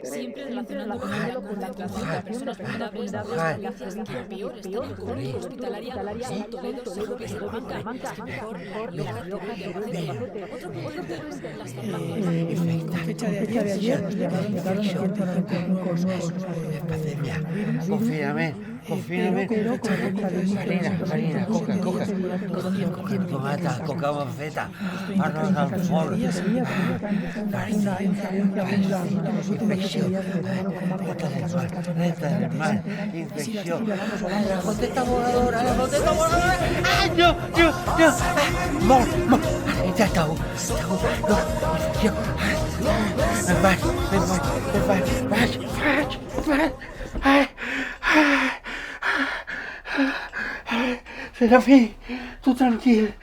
siempre relacionándolo con la concentración de personas vulnerables, las provincias que peor están en cobertura hospitalaria son Toledo, Segovia y Salamanca. Mejor Rioja, Teruel y Albacete. Otro punto es las farmacias. Fecha de ayer nos llegaron nuevos casos de pandemia. Confírame. Farina, coca. Tomata, coca bombeta, arroz al forno. Infección, renta del mar, infección. La boteta voladora. ¡Ay, no! ¡Mor! Ya está, infección. Serafí, tu tranquil,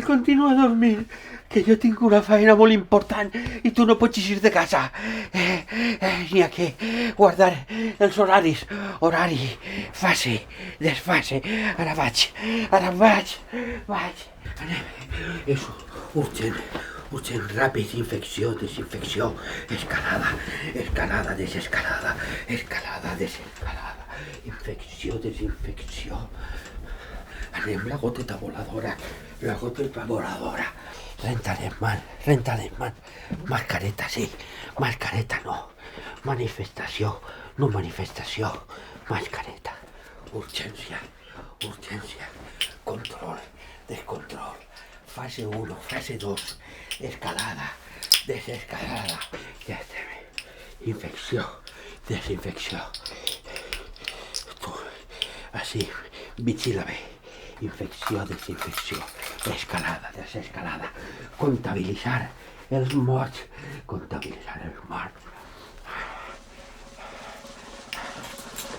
continua a dormir, que jo tinc una feina molt important i tu no pots eixir de casa. N'hi ha que guardar els horaris. Horari, fase, desfase. Ara vaig. Anem. És urgent, ràpid, infecció, desinfecció, escalada, desescalada, infecció, desinfecció. Anem, la goteta voladora. Renta les mans. Mascareta, sí. Mascareta, no. Manifestació, no manifestació. Mascareta. Urgència. Control, descontrol. Fase 1, fase 2. Escalada, desescalada. Ja estem. Infecció, desinfecció. Tu, així, vigila bé. Infecció, desinfecció, escalada, desescalada, comptabilitzar els morts.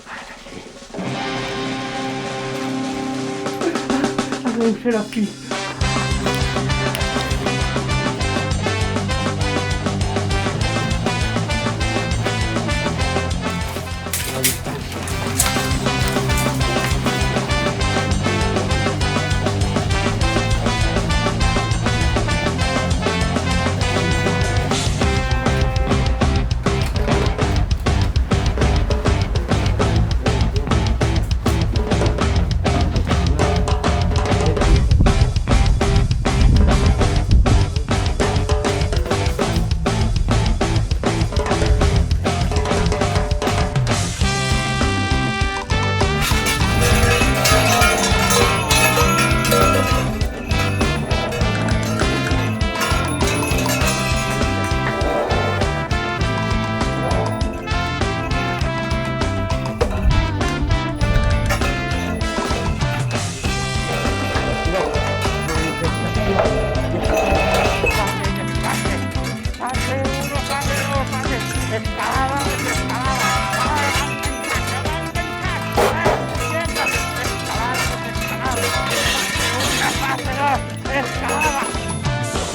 Ara sí. Deu ser aquí. La distància.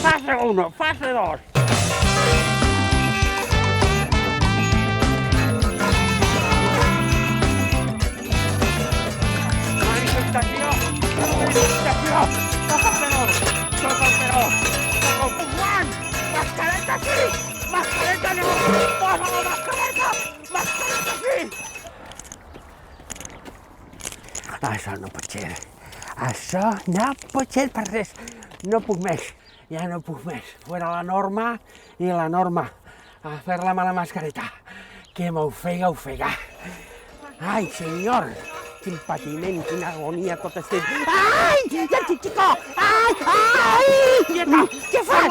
Fase 1, fase 2. Manifestació. Toca el tenor. Mascareta sí. Mascareta no. Posa la mascareta. Mascareta sí. Això no pot ser. Això no pot ser per res. No puc més. Ja no puc més. Fuera la norma i la norma. A fer-la amb la mascareta. Que m'ofega. Ai, senyor. Quin patiment, quina agonia tot este... Ai! Ja el xico! Ai! Quieta! Què fas?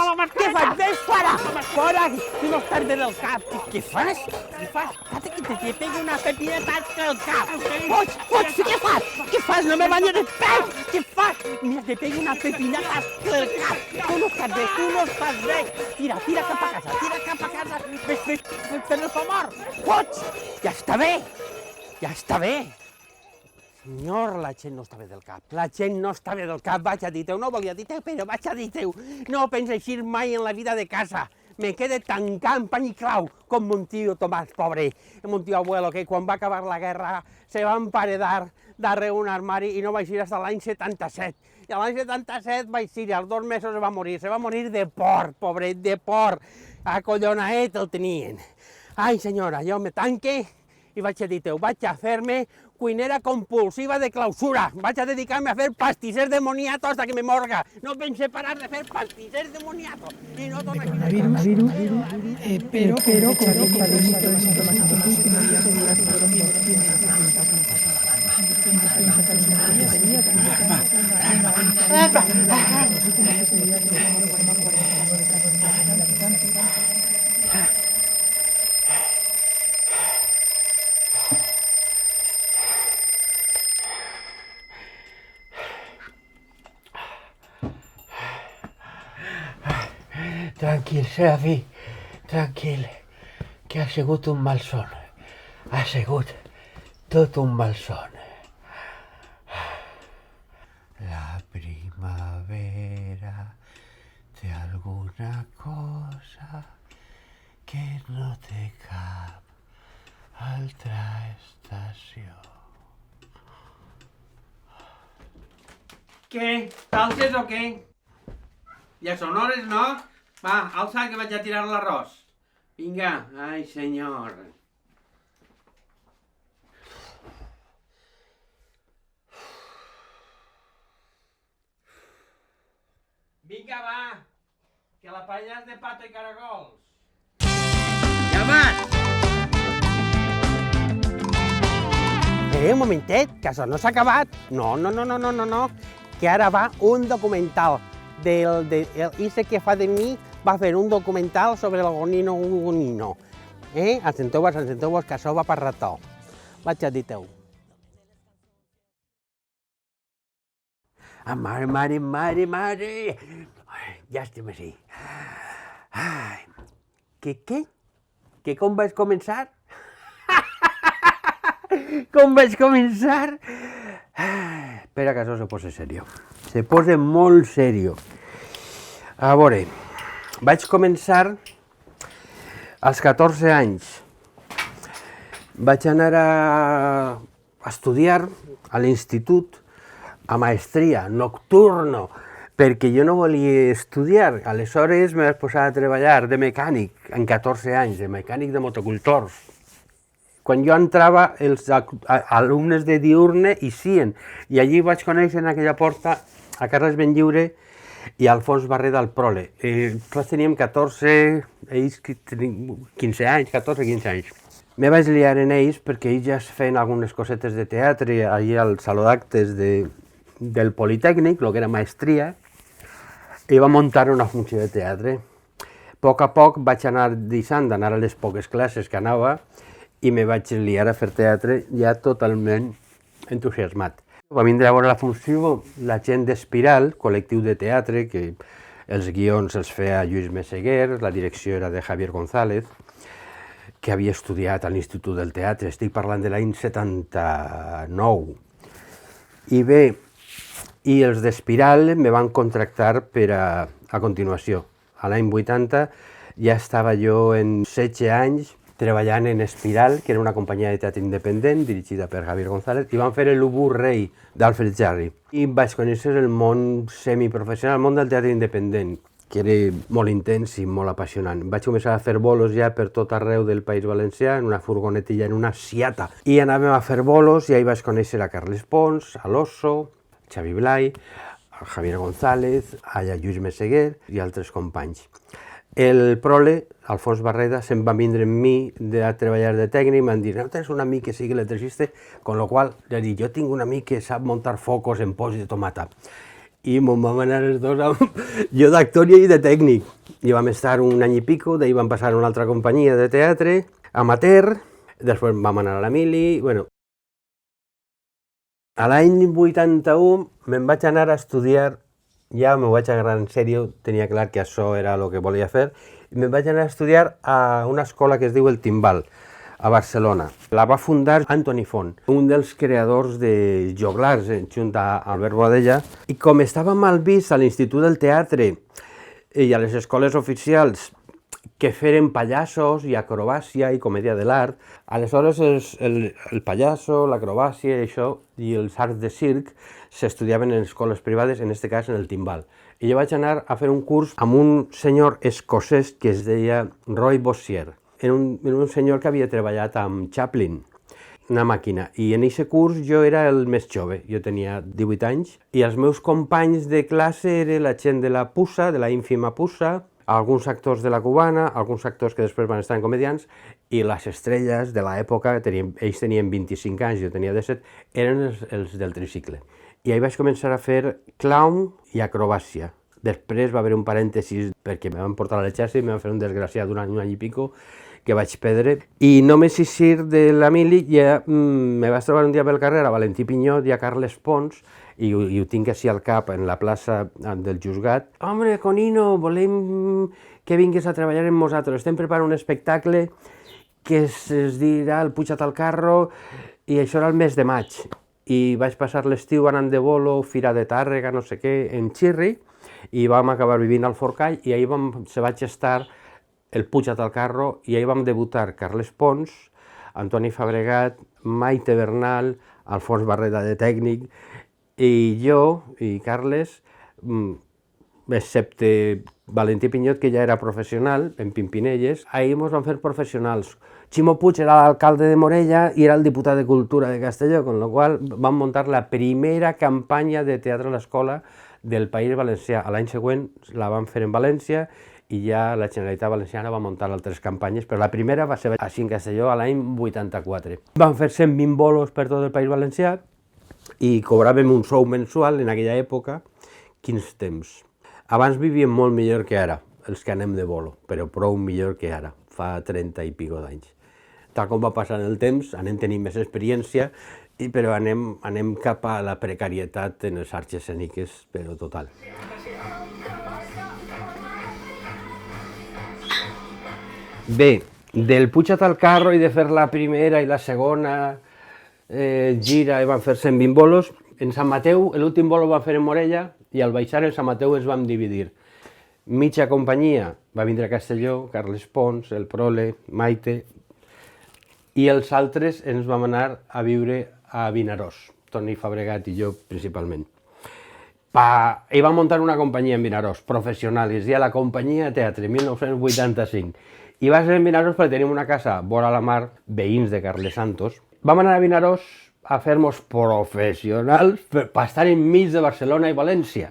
Ves fora! Fora! Si no estàs bé del cap. Què fas? Espérate que te pegui una pepineta al cap. Fuig! Què fas? No me banyes els peus! Què fas? Mira, te pegui una pepineta al cap. Tu no estàs bé. Tira cap a casa. Ves fent el favor. Fuig! Ja està bé. Senyor, la gent no està bé del cap. Vaig a dir-te-ho, no volia dir-te-ho, però vaig a dir-te-ho. No pensa eixir mai en la vida de casa. Me quedé tancat en pany i clau, com mon tio Tomàs, pobre, mon tio abuelo, que quan va acabar la guerra se va emparedar darrere un armari i no va eixir fins a l'any 77. I a l'any 77 va eixir i als 2 mesos se va morir de por, pobret, de por. Acollonaet el tenien. Ai, senyora, jo me tanque i vaig a dir-te, vaig a fer-me cuinera compulsiva de clausura. Vaig a dedicar-me a fer pastissers de moniato hasta que me morga. No pense parar de fer pastissers de moniato. I no torna aquí. Pero con esta lista de Tranquil, Serafí, tranquil, que ha sigut un malson. Ha sigut tot un malson. La primavera té alguna cosa que no té cap altra estació. Què? Talces o què? Ja són hores, no? Va, alça que vaig a tirar l'arròs. Vinga, ai senyor. Vinga, va, que la paella és de pata i caragols. Llamat! Un momentet, que això no s'ha acabat. No, que ara va un documental. Ese que fa de mi va fer un documental sobre el gonino. Assenteu-vos, que això va per rató. Vaig a dir-teu. Mare! Ja estem així. Què? Que com vaig començar? Com vaig començar? Espera que això se posa serio. Se posa molt serio. A veure, vaig començar als 14 anys. Vaig anar a estudiar a l'institut a maestria, nocturno, perquè jo no volia estudiar. Aleshores me vaig posar a treballar de mecànic, en 14 anys, de mecànic de motocultors. Quan jo entrava, els alumnes de diurne ixien, i allí vaig conèixer en aquella porta a Carles Benlliure i a Alfons Barreda al Prole. Tots teníem 14, ells 15 anys. Me vaig liar en ells perquè ells ja feien algunes cosetes de teatre allí al saló d'actes del Politècnic, el que era maestria, i va muntar una funció de teatre. A poc vaig anar deixant d'anar a les poques classes que anava i me vaig liar a fer teatre ja totalment entusiasmat. Va vindre a veure la funció la gent d'Espiral, col·lectiu de teatre, que els guions els feia Lluís Meseguer, la direcció era de Javier González, que havia estudiat a l'Institut del Teatre, estic parlant de l'any 79. I bé, i els d'Espiral me van contractar per a continuació. A l'any 80 ja estava jo en 16 anys treballant en Espiral, que era una companyia de teatre independent dirigida per Javier González, i van fer l'Ubu Rei d'Alfred Jarry. I vaig conèixer el món semiprofessional, el món del teatre independent, que era molt intens i molt apassionant. Vaig començar a fer bolos ja per tot arreu del País Valencià, en una furgonetilla, en una Seata. I anàvem a fer bolos i ahí vaig conèixer a Carles Pons, a l'Osso, Xavi Blay, a Javier González, a Lluís Meseguer i altres companys. El Prole, Alfons Barreda, se'n va vindre amb mi a treballar de tècnic i m'han dit, no tens un amic que sigui electricista, con lo qual, ja dic, jo tinc un amic que sap muntar focos en pols de tomata. I me'n vam anar els dos, jo d'actor i de tècnic. I vam estar un any i pico, d'ahir vam passar a una altra companyia de teatre, amateur, després vam anar a la Mili, bueno. A l'any 81 me'n vaig anar a estudiar, ja m'ho vaig agarrar en sèrio, tenia clar que això era el que volia fer, i me'n vaig anar a estudiar a una escola que es diu El Timbal, a Barcelona. La va fundar Antoni Font, un dels creadors de joglars, junt a Albert Boadella, i com estava mal vist a l'Institut del Teatre i a les escoles oficials que feren pallassos i acrobàcia i comèdia de l'art, aleshores el pallasso, l'acrobàcia i això, i els arts de circ s'estudiaven en escoles privades, en aquest cas en el Timbal. I jo vaig anar a fer un curs amb un senyor escocès que es deia Roy Bossier. era un senyor que havia treballat amb Chaplin, una màquina, i en aquest curs jo era el més jove, jo tenia 18 anys, i els meus companys de classe eren la gent de la Pusa, de la ínfima Pusa, alguns actors de la Cubana, alguns actors que després van estar en comedians, i les estrelles de l'època, ells tenien 25 anys, jo tenia 17, eren els del tricicle. I ahí vaig començar a fer clown i acrobàcia. Després va haver un parèntesis perquè me van portar a l'exèrcit, me van fer un desgraciat un any i pico, que vaig perdre. I només eixir de la mili ja me vaig trobar un dia pel carrer a Valentí Pinyot i a Carles Pons, i ho tinc així al cap, en la plaça del Juzgat. Home, Conino, volem que vinguis a treballar amb nosaltres. Estem preparant un espectacle que es dirà El Pujat al carro, i això era el mes de maig. I vaig passar l'estiu anant de bolo, Fira de Tàrrega, no sé què, en Xirri, i vam acabar vivint al Forcall, i ahir se va gestar El Pujat al carro, i ahir vam debutar Carles Pons, Antoni Fabregat, Maite Bernal, Alfons Barreda de tècnic, i jo i Carles, excepte Valentí Pinyot, que ja era professional, en Pimpinelles, ahir ens vam fer professionals. Ximo Puig era l'alcalde de Morella i era el diputat de Cultura de Castelló, con lo qual vam muntar la primera campanya de teatre a l'escola del País Valencià. L'any següent la vam fer en València i ja la Generalitat Valenciana va muntar altres campanyes, però la primera va ser així en Castelló l'any 84. Vam fer 120 bolos per tot el País Valencià i cobràvem un sou mensual en aquella època. Quins temps! Abans vivíem molt millor que ara, els que anem de bolo, però prou millor que ara, fa 30 i pico d'anys. Tal com va passant el temps, anem tenint més experiència, però anem cap a la precarietat en les arts escèniques, però total. Bé, del Pujat al carro i de fer la primera i la segona gira i van fer 120 bolos, en Sant Mateu, l'últim bolo va fer en Morella i al baixar en Sant Mateu ens vam dividir. Mitja companyia va vindre a Castelló, Carles Pons, el Prole, Maite, i els altres ens vam anar a viure a Vinaròs, Toni Fabregat i jo principalment. I vam muntar una companyia en Vinaròs, professional, i es deia la Companyia de Teatre, 1985. I va ser en Vinaròs perquè tenim una casa vora la mar, veïns de Carles Santos. Vam anar a Vinaròs a fer-nos professionals per estar enmig de Barcelona i València.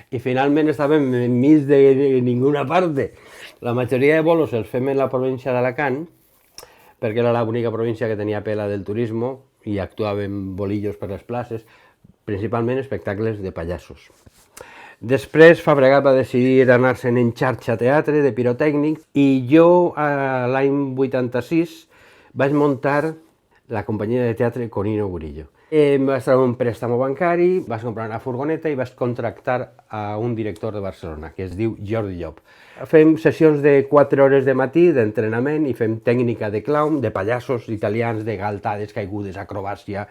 I finalment estàvem enmig de ninguna parte. La majoria de bolos els fem en la província d'Alacant, perquè era l'única província que tenia pela del turisme i actuàvem bolillos per les places, principalment espectacles de pallassos. Després Fabregat va decidir anar-se'n en xarxa teatre de pirotècnic i jo l'any 86 vaig muntar la companyia de teatre Conino Gurillo. Em vaig treure un préstamo bancari, vaig comprar una furgoneta i vaig contractar a un director de Barcelona, que es diu Jordi Llop. Fem sessions de 4 hores de matí d'entrenament i fem tècnica de clown, de pallassos italians, de galtades, caigudes, acrobàcia,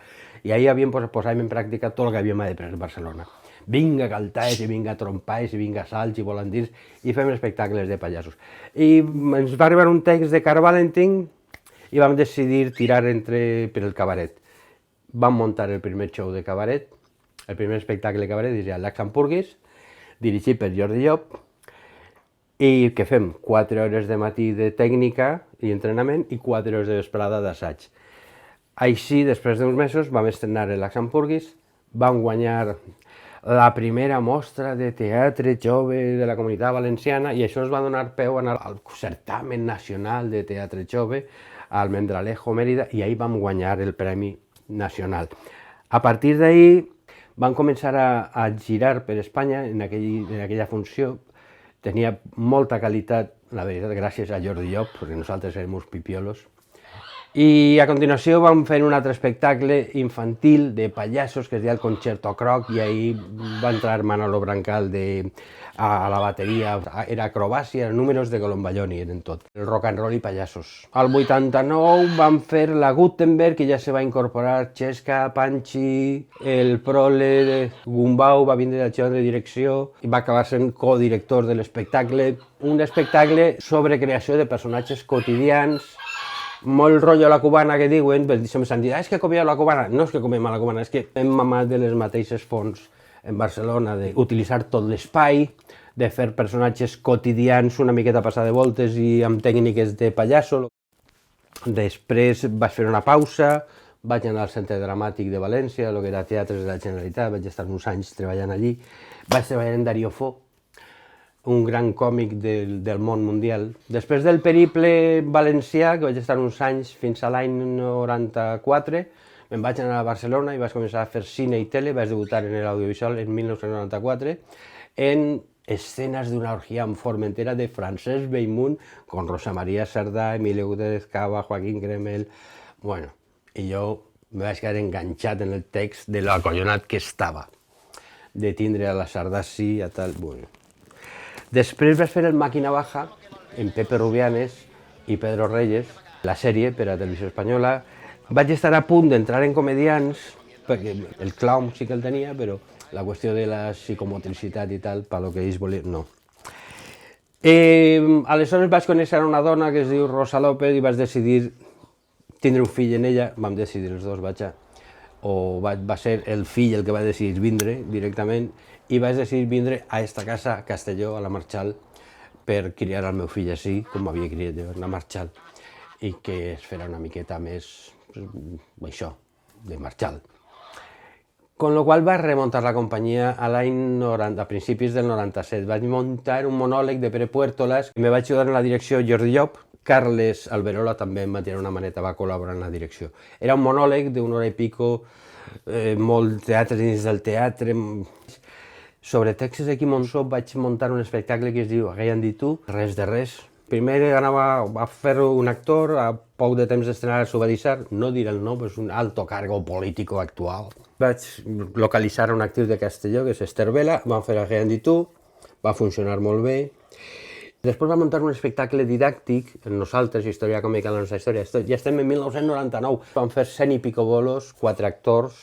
i ahir posàvem en pràctica tot el que havíem après a Barcelona. Vinga galtades, i vinga trompades, i vinga salts i volandins, i fem espectacles de pallassos. I ens va arribar un text de Car Valentin i vam decidir tirar per el cabaret. Vam muntar el primer show de cabaret, el primer espectacle de cabaret, es deia Laxampurguis, dirigit per Jordi Llop, i que fem 4 hores de matí de tècnica i entrenament i 4 hores de vesprada d'assaig. Així, després d'uns mesos, vam estrenar el Laxampurguis, vam guanyar la primera mostra de teatre jove de la Comunitat Valenciana i això ens va donar peu a anar al certamen nacional de teatre jove al Mendralejo, Mèrida, i ahir vam guanyar el Premi Nacional. A partir d'ahir vam començar a girar per Espanya en aquella funció. Tenia molta qualitat, la veritat, gràcies a Jordi Llop, perquè nosaltres érem uns pipiolos. I a continuació vam fer un altre espectacle infantil de pallassos que es deia el Concerto Croc i ahir va entrar Manolo Brancal a la bateria, era acrobàcia, números de Colomballoni, eren tot. El rock and roll i pallassos. Al 89 vam fer la Gutenberg i ja se va incorporar Xesca, Panchi, el Prole, Gumbau va vindre a de direcció i va acabar sent codirector de l'espectacle. Un espectacle sobre creació de personatges quotidians, molt rotllo a la cubana que diuen, se'm s'han dit, és que comeu a la cubana. No és que comem a la cubana, és que hem mamat de les mateixes fonts en Barcelona, d'utilitzar tot l'espai, de fer personatges quotidians una miqueta passar de voltes i amb tècniques de pallasso. Després vaig fer una pausa, vaig anar al Centre Dramàtic de València, el que era Teatres de la Generalitat, vaig estar uns anys treballant allí. Vaig treballar en Darío Fo, un gran còmic del món mundial. Després del periple valencià, que vaig estar uns anys fins a l'any 94, me'n vaig anar a Barcelona i vaig començar a fer cine i tele, vaig debutar en l'audiovisual en 1994, en Escenas d'una orgía en Formentera de Francesc Bellmunt, con Rosa María Sardá, Emilio Gutiérrez Cava, Joaquín Cremel. Bueno, i jo me vaig quedar enganxat en el text de l'acollonat que estava, de tindre a la Sardà sí, a tal... Bueno. Després vaig fer el Màquina Baja, en Pepe Rubianes i Pedro Reyes, la sèrie per a Televisió Espanyola. Vaig estar a punt d'entrar en comedians, perquè el clown sí que el tenia, però la qüestió de la psicomotricitat i tal, per lo que ells volien, no. Aleshores vaig conèixer una dona que es diu Rosa López i vaig decidir tindre un fill en ella, vam decidir els dos, va ser el fill el que va decidir vindre directament, i vaig decidir vindre a esta casa, a Castelló, a la Marchal, per criar el meu fill així, com m'havia criat jo, a la Marchal, i que es farà una miqueta més, això, de Marchal. Con lo qual vaig remuntar la companyia a l'any 90, a principis del 97. Vaig muntar un monòleg de Pere Puertolas, me va ajudar en la direcció Jordi Llop, Carles Alberola també em va tirar una maneta, va col·laborar en la direcció. Era un monòleg d'una hora i pico, molt teatre dins del teatre. Sobre textos de Quim Monzó vaig muntar un espectacle que es diu Què hi han dit tu? Res de res. Primer anava a fer un actor, a poc de temps d'estrenar s'ho va deixar, no diré el nom, però és un alto cargo político actual. Vaig localitzar una actriu de Castelló, que és Esther Vela, vam fer Què hi han dit tu, va funcionar molt bé. Després vam muntar un espectacle didàctic, nosaltres, Història còmica de la nostra història. Ja estem en 1999. Vam fer 100 i pico bolos, 4 actors.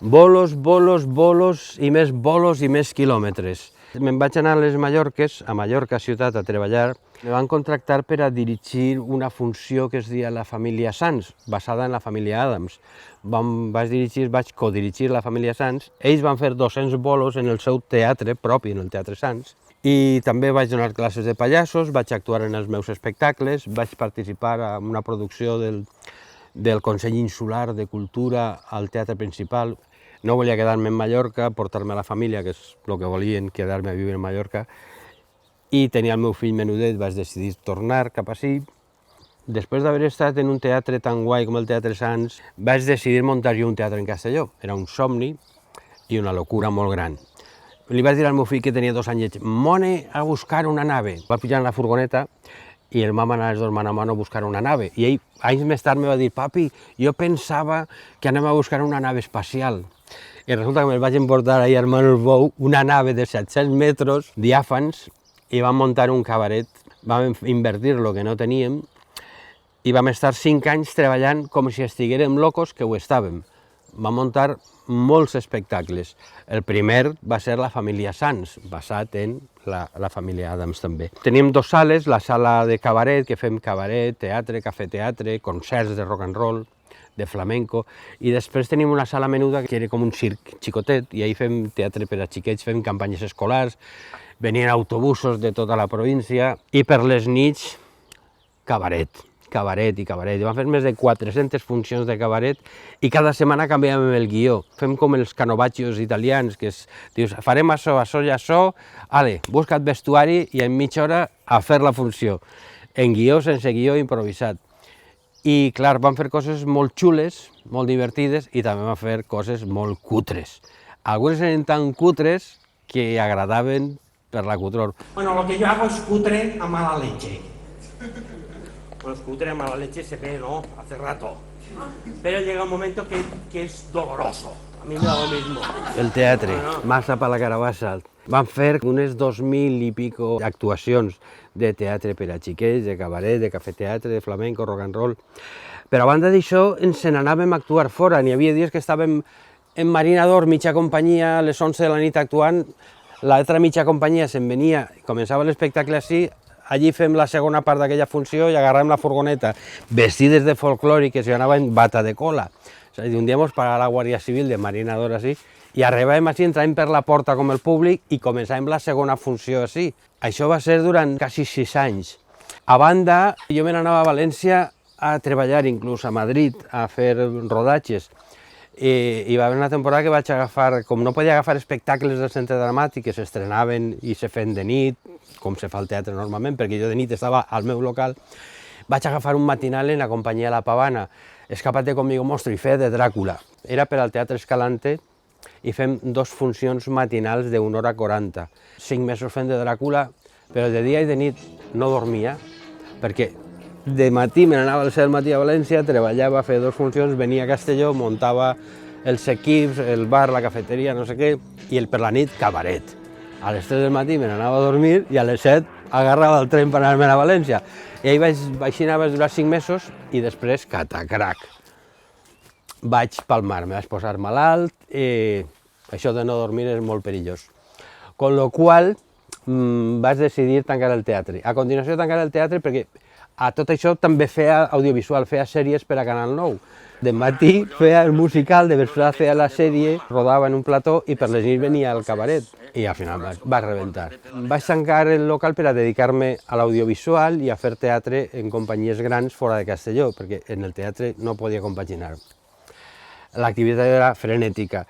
Bolos, bolos, bolos i més quilòmetres. Me'n vaig anar a les Mallorques, a Mallorca ciutat, a treballar. Me van contractar per a dirigir una funció que es deia La família Sans, basada en la família Adams. Vaig codirigir la família Sans. Ells van fer 200 bolos en el seu teatre propi, en el Teatre Sans. I també vaig donar classes de pallassos, vaig actuar en els meus espectacles, vaig participar en una producció del Consell Insular de Cultura al Teatre Principal. No volia quedar-me en Mallorca, portar-me a la família, que és el que volien, quedar-me a viure en Mallorca. I tenia el meu fill menudet, vaig decidir tornar cap ací. Després d'haver estat en un teatre tan guai com el Teatre Sans, vaig decidir muntar jo un teatre en Castelló. Era un somni i una locura molt gran. Li vaig dir al meu fill, que tenia 2 anyets, «Mone a buscar una nave». Va pujar en la furgoneta i el vam anar els dos mano a mano a buscar una nave. I ell, anys més tard, me va dir, «Papi, jo pensava que anem a buscar una nave espacial». I resulta que me'l vaig emportar a Hermanos Bou, una nave de 700 metres, diàfans, i vam muntar un cabaret. Vam invertir lo que no teníem i vam estar 5 anys treballant com si estiguérem locos, que ho estàvem. Vam muntar molts espectacles. El primer va ser La família Sans, basat en la família Adams també. Tenim 2 sales, la sala de cabaret, que fem cabaret, teatre, cafè-teatre, concerts de rock and roll, de flamenco, i després tenim una sala menuda que era com un circ xicotet, i ahí fem teatre per a xiquets, fem campanyes escolars, venien autobusos de tota la província, i per les nits, cabaret. I vam fer més de 400 funcions de cabaret i cada setmana canviàvem el guió. Fem com els canovaccios italians, que dius, farem això i això, ale, busca't vestuari i en mitja hora a fer la funció. En guió, sense guió, improvisat. I, clar, vam fer coses molt xules, molt divertides, i també vam fer coses molt cutres. Algunes eren tan cutres que agradaven per la cutror. Bueno, lo que yo hago es cutre a mala leche. Bueno, es cutre a mala leche se ve, ¿no? Hace rato. Pero llega un momento que es doloroso. A mí me da lo mismo. El teatre, massa per la carabassa. Vam fer unes 2.000 i pico actuacions de teatre per a xiquets, de cabaret, de cafè-teatre, de flamenco, rock and roll. Però a banda d'això, ens n'anàvem a actuar fora. N'hi havia dies que estàvem en Marinador, mitja companyia, a les 11 de la nit actuant, l'altra mitja companyia se'n venia, començava l'espectacle així, allí fem la segona part d'aquella funció i agarràvem la furgoneta, vestides de folclòriques i anaven bata de cola. És a dir, un dia ens parava la Guàrdia Civil de Marinador així I arribàvem així, entràvem per la porta com el públic i començàvem la segona funció així. Això va ser durant quasi 6 anys. A banda, jo me n'anava a València a treballar, inclús a Madrid, a fer rodatges. I va haver una temporada que vaig agafar, com no podia agafar espectacles del Centre Dramàtic que s'estrenaven i se feien de nit, com se fa al teatre normalment, perquè jo de nit estava al meu local, vaig agafar un matinal en la companyia La Pavana, Escápate conmigo monstro, i feia de Dràcula. Era per al Teatre Escalante i fem 2 funcions matinals d'1 hora 40. 5 mesos fent de Dràcula, però de dia i de nit no dormia, perquè de matí me n'anava al 7 del matí a València, treballava, feia 2 funcions, venia a Castelló, muntava els equips, el bar, la cafeteria, no sé què, i per la nit, cabaret. A les 3 del matí me n'anava a dormir i a les 7 agarrava el tren per anar-me'n a València. I ahí així anava durar 5 mesos i després catacrac. Vaig palmar, me vaig posar malalt, això de no dormir és molt perillós. Con lo qual vaig decidir tancar el teatre. A continuació tancar el teatre perquè a tot això també feia audiovisual, feia sèries per a Canal 9. De matí feia el musical, de vesprada feia la sèrie, rodava en un plató i per les nits venia al cabaret. I al final va rebentar. Vaig tancar el local per a dedicar-me a l'audiovisual i a fer teatre en companyies grans fora de Castelló, perquè en el teatre no podia compaginar. L'activitat era frenètica.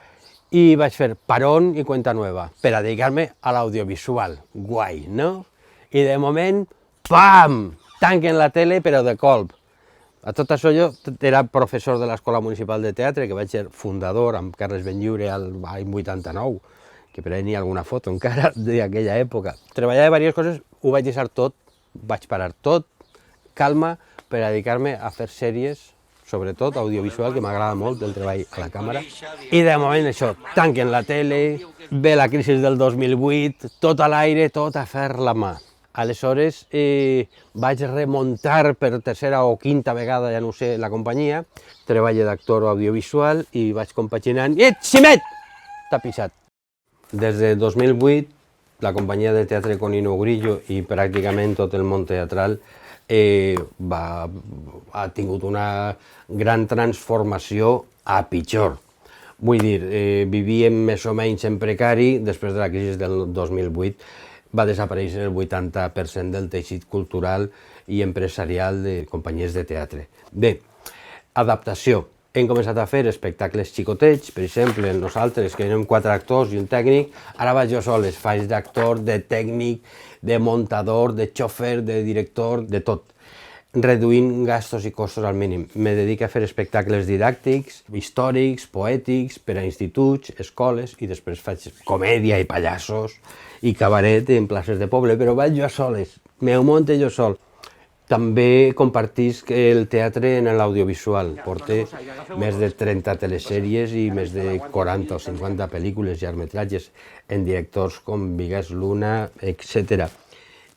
I vaig fer parón i cuenta nueva per a dedicar-me a l'audiovisual. Guai, no? I de moment, pam! Tanquen la tele, però de colp. A tot això jo era professor de l'Escola Municipal de Teatre, que vaig ser fundador amb Carles Benlliure l'any 89, que per ahí n'hi ha alguna foto encara d'aquella època. Treballava diverses coses, ho vaig deixar tot, vaig parar tot, calma, per a dedicar-me a fer sèries, sobretot audiovisual, que m'agrada molt el treball a la càmera. I de moment això, tanquen la tele, ve la crisi del 2008, tot a l'aire, tot a fer la mà. Aleshores vaig remuntar per tercera o quinta vegada, ja no sé, la companyia, treball d'actor audiovisual i vaig compaginant. I Ximet! Tapissat. Des de 2008, la companyia de teatre Conino Grillo i pràcticament tot el món teatral ha tingut una gran transformació a pitjor. Vull dir, vivíem més o menys en precari després de la crisi del 2008. Va desaparèixer el 80% del teixit cultural i empresarial de companyies de teatre. Bé, adaptació. Hem començat a fer espectacles xicotets, per exemple, nosaltres, que érem 4 actors i un tècnic, ara vaig jo soles, faig d'actor, de tècnic, de muntador, de xofer, de director, de tot, reduint gastos i costos al mínim. Me dedico a fer espectacles didàctics, històrics, poètics, per a instituts, escoles, i després faig comèdia i pallassos i cabaret en places de poble, però vaig jo soles, m'ho monte jo sol. També compartisc el teatre en l'audiovisual. Porto més de 30 telesèries i més de 40 o 50 pel·lícules i llargmetratges en directors com Vigues Luna, etc.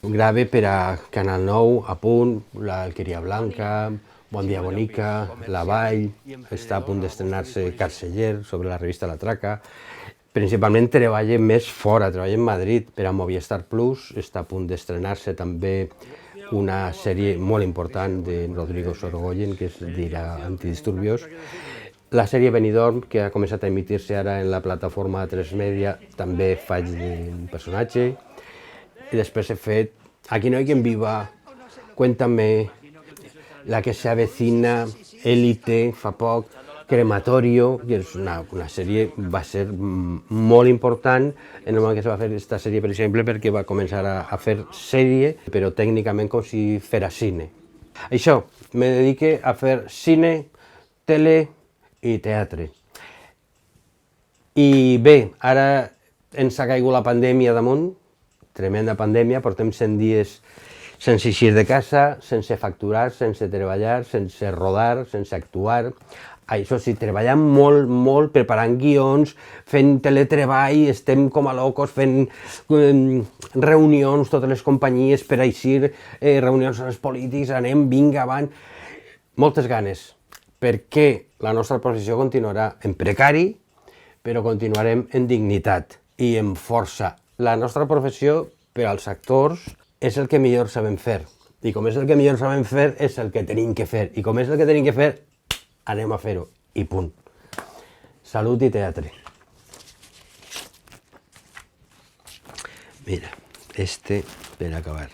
Grave per a Canal 9, A Punt, l'Alqueria Blanca, Bon Dia Bonica, La Vall, està a punt d'estrenar-se Carceller sobre la revista La Traca. Principalment treballem més fora, treballem a Madrid per a Movistar Plus, està a punt d'estrenar-se també una sèrie molt important de Rodrigo Sorogoyen, que es dirà Antidisturbios. La sèrie Benidorm, que ha començat a emitir-se ara en la plataforma A3 Media, també faig un personatge. I després he fet Aquí no hay quien viva, Cuéntame, La que se avecina, Élite, fa poc, Crematorio, que és una sèrie, va ser molt important en el moment que se va fer aquesta sèrie, per exemple, perquè va començar a fer sèrie, però tècnicament com si fera cine. Això, me dedique a fer cine, tele i teatre. I bé, ara ens ha caigut la pandèmia damunt, tremenda pandèmia, portem 100 dies sense eixir de casa, sense facturar, sense treballar, sense rodar, sense actuar. Això sí, treballant molt, molt, preparant guions, fent teletreball, estem com a locos, fent reunions, totes les companyies per a eixir, reunions amb els polítics, anem, vinga, avant. Moltes ganes, perquè la nostra professió continuarà en precari, però continuarem en dignitat i en força. La nostra professió, per als actors, és el que millor sabem fer. I com és el que millor sabem fer, és el que tenim que fer. I com és el que tenim que fer, anem a fer-ho, i punt. Salut i teatre. Mira, este per acabar.